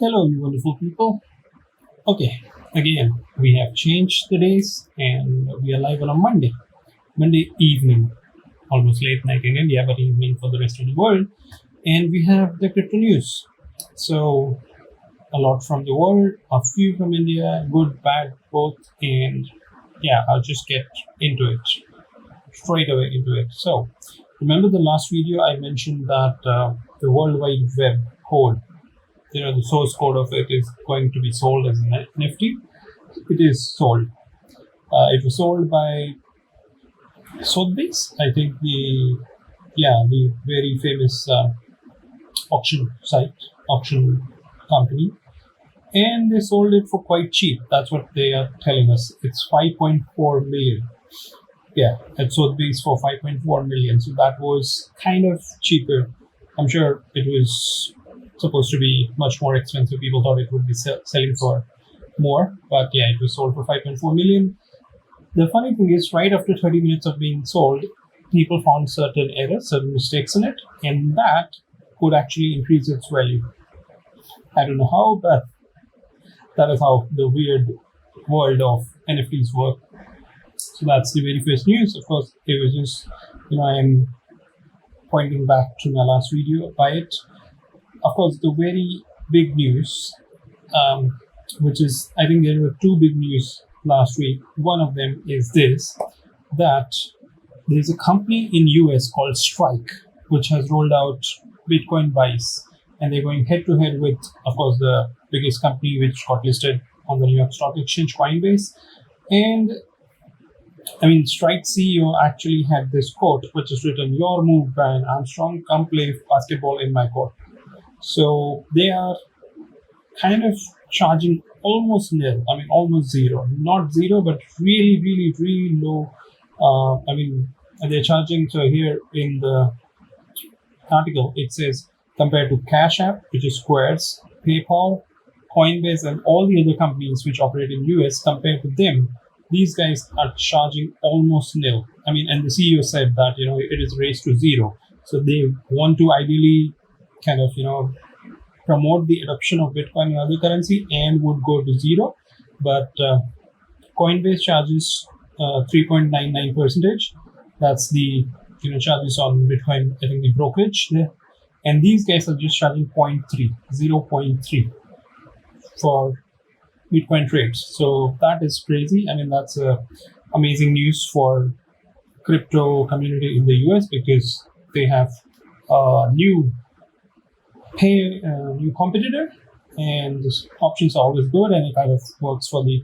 Hello, you wonderful people. Okay, again, we have changed the days and we are live on a Monday evening, almost late night in India, but evening for the rest of the world. And we have the crypto news. So, a lot from the world, a few from India, good, bad, both. And yeah, I'll just get into it, straight away into it. So, remember the last video I mentioned that the World Wide Web code, the source code of it is going to be sold as an NFT. It is sold. It was sold by Sotheby's, I think the very famous auction site, auction company, and they sold it for quite cheap. That's what they are telling us. It's 5.4 million. Yeah, at Sotheby's for 5.4 million. So that was kind of cheaper. I'm sure it was supposed to be much more expensive. People thought it would be selling for more, but yeah, it was sold for 5.4 million. The funny thing is, right after 30 minutes of being sold, people found certain errors, certain mistakes in it, and that could actually increase its value. I don't know how, but that is how the weird world of NFTs work. So that's the very first news. Of course, it was just, I am pointing back to my last video by it. Of course, the very big news, which is, I think there were two big news last week. One of them is this, that there's a company in US called Strike, which has rolled out Bitcoin buys, and they're going head to head with, of course, the biggest company which got listed on the New York Stock Exchange, Coinbase. And I mean, Strike CEO actually had this quote, which is written, "Your move, Brian Armstrong, come play basketball in my court." So they are kind of charging almost nil. I mean, almost zero. Not zero, but really, really, really low. They're charging. So here in the article, it says compared to Cash App, which is Squares, PayPal, Coinbase, and all the other companies which operate in US, compared to them, these guys are charging almost nil. I mean, and the CEO said that, it is raised to zero. So they want to ideally kind of, promote the adoption of Bitcoin and other currency and would go to zero. But Coinbase charges 3.99%. That's the charges on Bitcoin, I think the brokerage there. And these guys are just charging 0.3 for Bitcoin trades. So that is crazy. I mean, that's amazing news for crypto community in the US, because they have a new competitor, and this options are always good, and it kind of works for the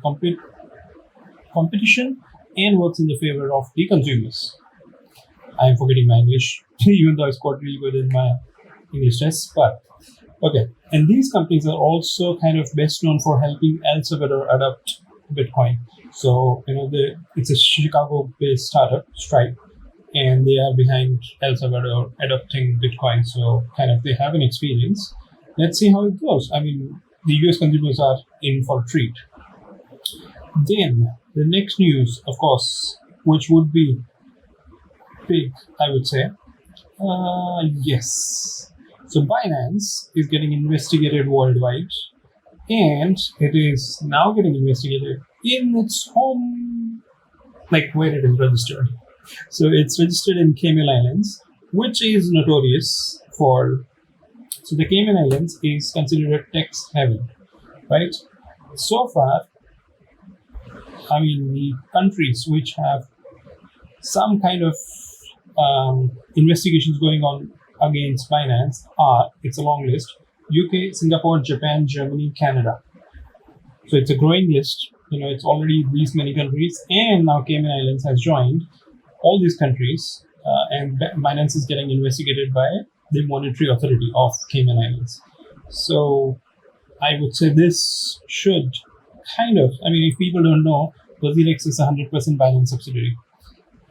competition and works in the favor of the consumers. I'm forgetting my English, even though I scored really good in my English test. But okay, and these companies are also kind of best known for helping El Salvador adopt Bitcoin. So it's a Chicago-based startup, Stripe, and they are behind El Salvador adopting Bitcoin. So kind of they have an experience. Let's see how it goes. I mean, the US consumers are in for a treat. Then the next news, of course, which would be big, I would say. Yes. So Binance is getting investigated worldwide, and it is now getting investigated in its home, like where it is registered. So it's registered in Cayman Islands, which is notorious for. So the Cayman Islands is considered a tax haven, right? So far, I mean, the countries which have some kind of investigations going on against Binance are, it's a long list: UK, Singapore, Japan, Germany, Canada. So it's a growing list. It's already these many countries, and now Cayman Islands has joined all these countries, and Binance is getting investigated by the Monetary Authority of Cayman Islands. So I would say this should kind of, I mean, if people don't know, WazirX is a 100% Binance subsidiary.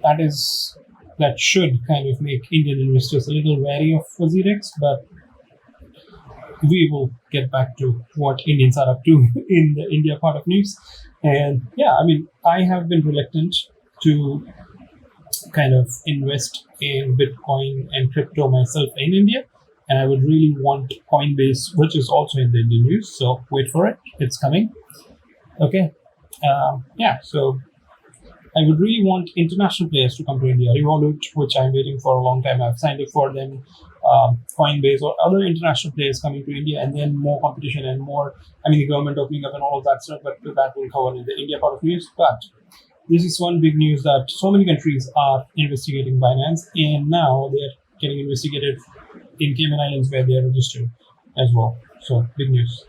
That should kind of make Indian investors a little wary of WazirX, but we will get back to what Indians are up to in the India part of news. And yeah, I mean, I have been reluctant to kind of invest in Bitcoin and crypto myself in India. and I would really want Coinbase, which is also in the Indian news. So wait for it; it's coming. Okay, so I would really want international players to come to India. Revolut, which I'm waiting for a long time, I've signed up for them. Coinbase or other international players coming to India, and then more competition and more. I mean, the government opening up and all of that stuff, but that will cover in the India part of news. But this is one big news that so many countries are investigating Binance, and now they're getting investigated in Cayman Islands where they are registered as well. So big news.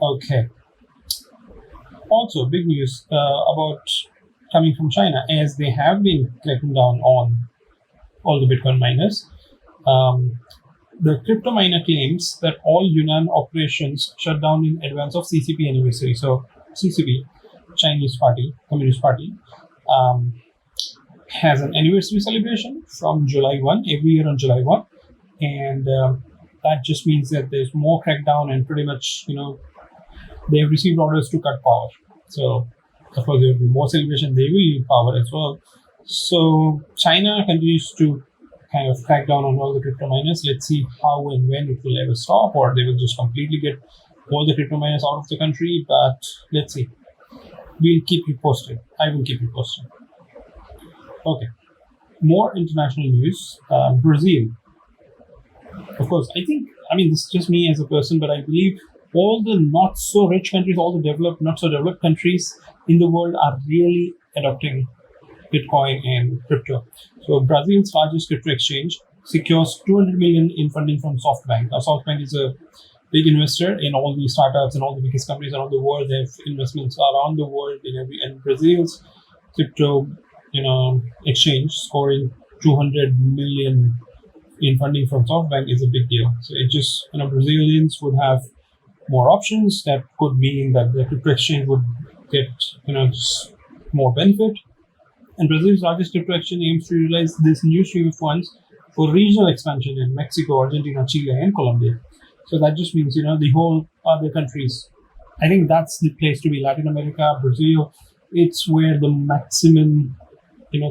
Okay. Also, big news about coming from China, as they have been cracking down on all the Bitcoin miners. The crypto miner claims that all Yunnan operations shut down in advance of CCP anniversary. So CCP, Chinese Party, Communist Party, has an anniversary celebration from July 1, every year on July 1. And that just means that there's more crackdown and pretty much, they have received orders to cut power. So, of course, there will be more celebration. They will need power as well. So, China continues to kind of crack down on all the crypto miners. Let's see how and when it will ever stop, or they will just completely get all the crypto miners out of the country. But let's see. We'll keep you posted. I will keep you posted. Okay. More international news. Brazil. Of course, this is just me as a person, but I believe all the not so rich countries, all the developed, not so developed countries in the world are really adopting Bitcoin and crypto. So Brazil's largest crypto exchange secures 200 million in funding from Softbank. Now, Softbank is a big investor in all the startups and all the biggest companies around the world. They have investments around the world and Brazil's crypto, exchange scoring 200 million in funding from Softbank is a big deal. So it just, Brazilians would have more options. That could mean that the crypto exchange would get, more benefit. And Brazil's largest crypto exchange aims to utilize this new stream of funds for regional expansion in Mexico, Argentina, Chile, and Colombia. So that just means, the whole other countries. I think that's the place to be. Latin America, Brazil, it's where the maximum,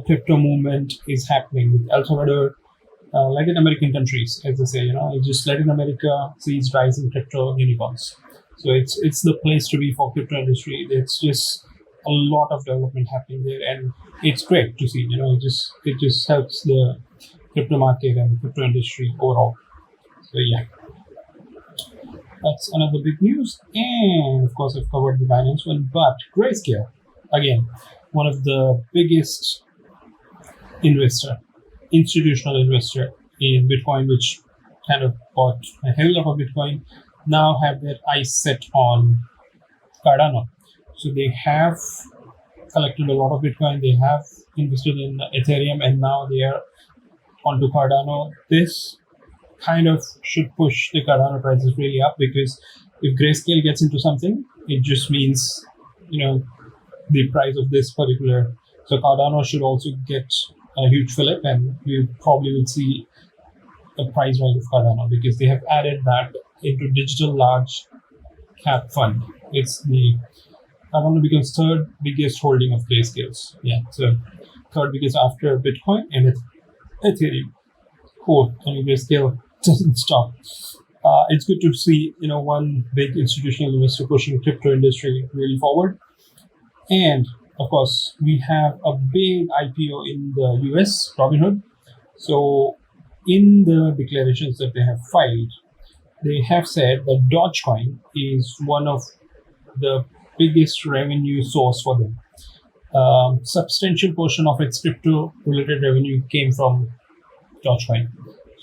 crypto movement is happening. With El Salvador, Latin American countries, as they say, just Latin America sees rising crypto unicorns. So it's the place to be for crypto industry. It's just a lot of development happening there, and it's great to see. It just helps the crypto market and the crypto industry overall. So yeah, that's another big news. And of course, I've covered the Binance one, but Grayscale, again, one of the biggest institutional investor in Bitcoin, which kind of bought a hell of a Bitcoin, now have their eyes set on Cardano. So they have collected a lot of Bitcoin, they have invested in Ethereum, and now they are onto Cardano. This kind of should push the Cardano prices really up, because if Grayscale gets into something, it just means, the price of this particular. So Cardano should also get a huge fillip, and we probably will see the price rise of Cardano, because they have added that into digital large cap fund. It's the Cardano becomes third biggest holding of Grayscales. Yeah, so third biggest after Bitcoin and Ethereum. Cool. Grayscale doesn't stop. It's good to see one big institutional investor pushing crypto industry really forward. And of course, we have a big IPO in the US, Robinhood. So in the declarations that they have filed, they have said that Dogecoin is one of the biggest revenue source for them. Substantial portion of its crypto-related revenue came from Dogecoin.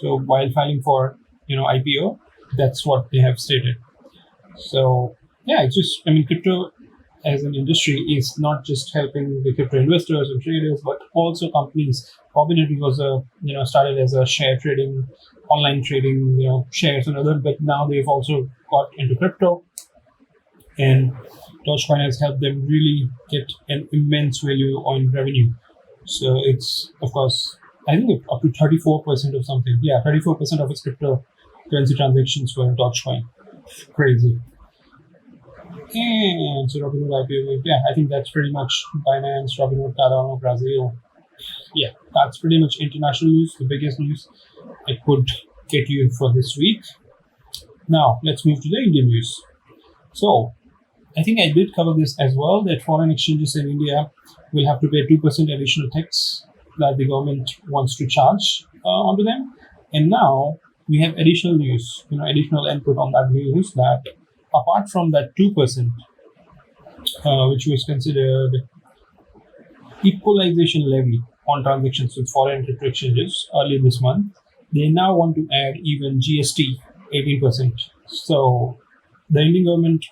So while filing for IPO, that's what they have stated. So yeah, it's just crypto as an industry is not just helping the crypto investors and traders, but also companies. Robinhood was started as a share trading, online trading, shares and other, but now they've also got into crypto, and Dogecoin has helped them really get an immense value on revenue. So it's, of course, I think up to 34% of something. Yeah, 34% of its cryptocurrency transactions were Dogecoin. Crazy. And so Robinhood IPO, I think that's pretty much Binance, Robinhood, Cardano, Brazil. Yeah, that's pretty much international news, the biggest news I could get you for this week. Now, let's move to the Indian news. So, I think I did cover this as well, that foreign exchanges in India will have to pay 2% additional tax that the government wants to charge onto them. And now we have additional news, additional input on that news, that apart from that 2%, which was considered equalization levy on transactions with foreign crypto exchanges earlier this month, they now want to add even GST 18%. So the Indian government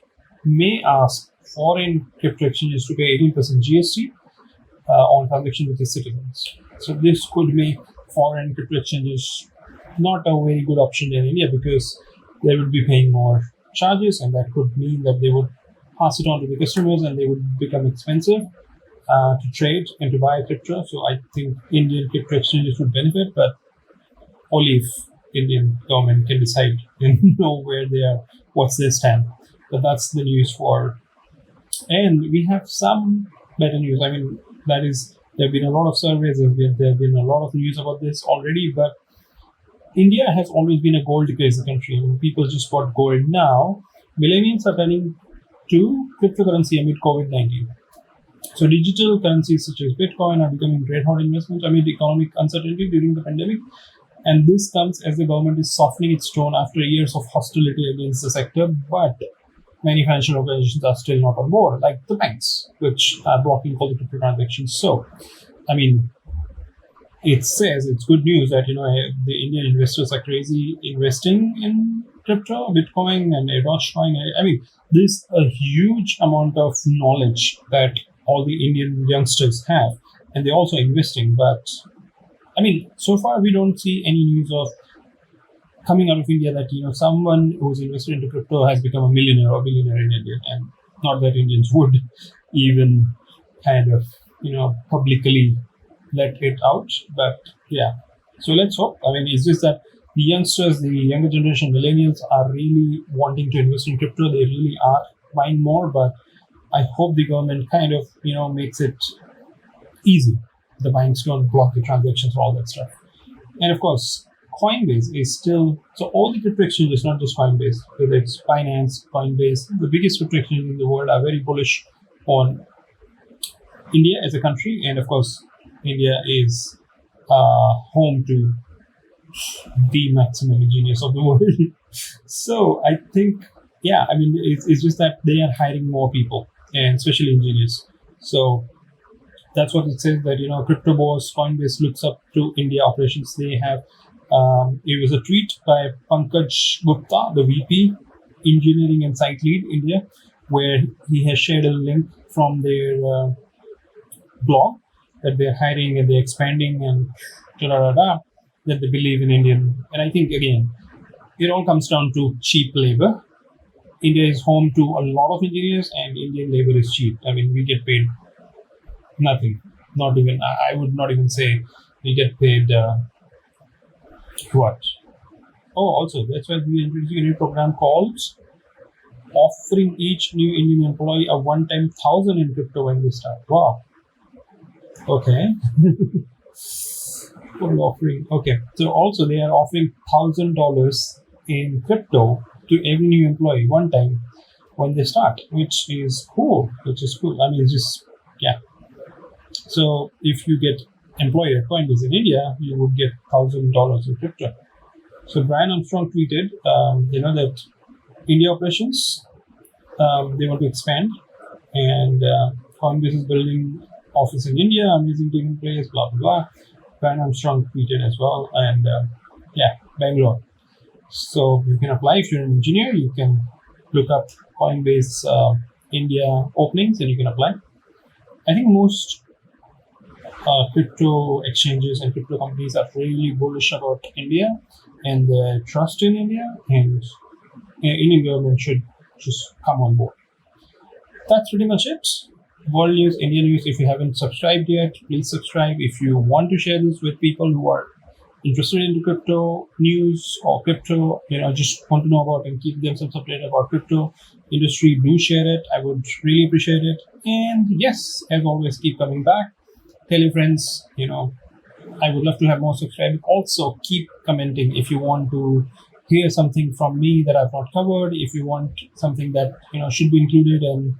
may ask foreign crypto exchanges to pay 18% GST on transactions with its citizens. So this could make foreign crypto exchanges not a very good option in India, because they would be paying more charges, and that could mean that they would pass it on to the customers and they would become expensive to trade and to buy crypto. So I think Indian crypto exchanges would benefit, but only if Indian government can decide and know where they are, what's their stand. But that's the news for. And we have some better news. I mean, that is, there have been a lot of surveys, there have been a lot of news about this already, but India has always been a gold crazy country. I mean, people just bought gold. Now, millennials are turning to cryptocurrency amid COVID-19. So digital currencies such as Bitcoin are becoming red hot investments amid economic uncertainty during the pandemic. And this comes as the government is softening its tone after years of hostility against the sector. But many financial organizations are still not on board, like the banks, which are blocking all the crypto transactions. So, I mean, it says it's good news that the Indian investors are crazy investing in crypto, Bitcoin, and Dogecoin. I mean, there's a huge amount of knowledge that all the Indian youngsters have, and they're also investing. But I mean, so far we don't see any news of coming out of India that someone who's invested into crypto has become a millionaire or billionaire in India, and not that Indians would even kind of publicly let it out. But yeah, so let's hope. I mean, it's just that the youngsters, the younger generation, millennials, are really wanting to invest in crypto. They really are buying more, but I hope the government kind of makes it easy. The banks don't block the transactions or all that stuff. And of course, Coinbase is still, so all the crypto exchanges, not just Coinbase, whether it's Binance, Coinbase, the biggest crypto exchanges in the world, are very bullish on India as a country. And of course, India is home to the maximum engineers of the world. So I think, yeah, I mean, it's just that they are hiring more people, and especially engineers. So that's what it says, that crypto boss Coinbase looks up to India operations. They have it was a tweet by Pankaj Gupta, the VP Engineering and Site Lead India, where he has shared a link from their blog that they're hiring and they're expanding and that they believe in Indian. And I think, again, it all comes down to cheap labor. India is home to a lot of engineers, and Indian labor is cheap. I mean, we get paid nothing. Not even, I would not even say we get paid what? Oh, also, that's why we introduced a new program called offering each new Indian employee a one-time 1,000 in crypto when they start. Wow. Okay. Offering. Okay. So also they are offering $1,000 in crypto to every new employee one time when they start, which is cool. I mean, it's just, yeah. So if you get employee at Coinbase in India, you would get $1,000 in crypto. So Brian Armstrong tweeted, that India operations, they want to expand, and Coinbase is building office in India, amazing taking place, blah, blah, blah. Brian Armstrong tweeted as well, and Bangalore. So you can apply if you're an engineer. You can look up Coinbase India openings and you can apply. I think most crypto exchanges and crypto companies are really bullish about India and the trust in India, and Indian government should just come on board. That's pretty much it. World news, Indian news. If you haven't subscribed yet, please subscribe. If you want to share this with people who are interested in crypto news or crypto, just want to know about and keep themselves updated about crypto industry, do share it. I would really appreciate it. And yes, as always, keep coming back. Tell your friends, I would love to have more subscribers. Also, keep commenting if you want to hear something from me that I've not covered. If you want something that should be included and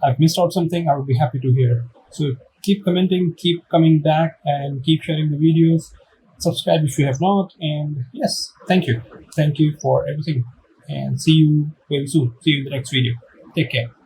I've missed out something, I would be happy to hear. So keep commenting, keep coming back, and keep sharing the videos. Subscribe if you have not. And yes, thank you. Thank you for everything. And see you very soon. See you in the next video. Take care.